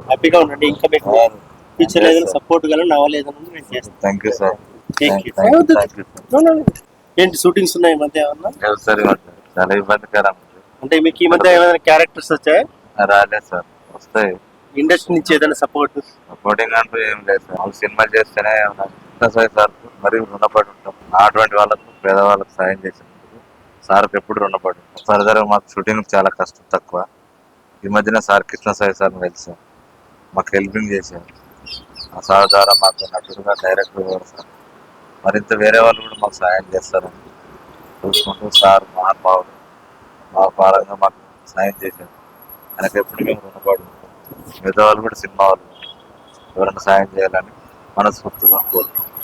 హ్యాపీగా ఉండండి. ఇంకా మీకు ఫ్యూచర్ ఏదైనా సపోర్ట్ గా నవల్ ఏదైనా నేను చేస్తాను. Thank you sir. ఏంటి షూటింగ్స్ ఉన్నాయి ఈ మధ్య ఏమన్నా? సార్ చాలా ఇబ్బందికరం. అంటే మీకు ఈ మధ్య ఏమైనా క్యారెక్టర్స్ వచ్చాయి? రాలేదు సార్, వస్తాయి. ఇండస్ట్రీ నుంచి ఏదైనా సపోర్టింగ్ అంటూ ఏం లేదు సార్. వాళ్ళు సినిమా చేస్తేనే సార్ మరి రుణపడి ఉంటాం. అటువంటి వాళ్ళకు పేదవాళ్ళకు సాయం చేసినందుకు సార్కి ఎప్పుడు రుణపడి ఉంటాం. ఫర్దర్ మాకు షూటింగ్ చాలా కష్టం తక్కువ. ఈ మధ్యన సార్ కృష్ణ సాయి సార్ కలిసాం, మాకు హెల్పింగ్ చేశారు. ఆ సార్ ద్వారా మాకు నటుడుగా డైరెక్టర్ కూడా సార్ మరింత వేరే వాళ్ళు కూడా మాకు సాయం చేస్తారని చూసుకుంటూ సార్ మహానుభావుడు మా పరంగా మాకు సాయం చేశారు. ఆయనకు ఎప్పుడు మేము రుణపడి ఉంటాం. మిగతా వాళ్ళు కూడా సినిమా వాళ్ళు ఎవరైనా సాయం చేయాలని మనస్ఫూర్తిగా కోరుకుంటున్నాం.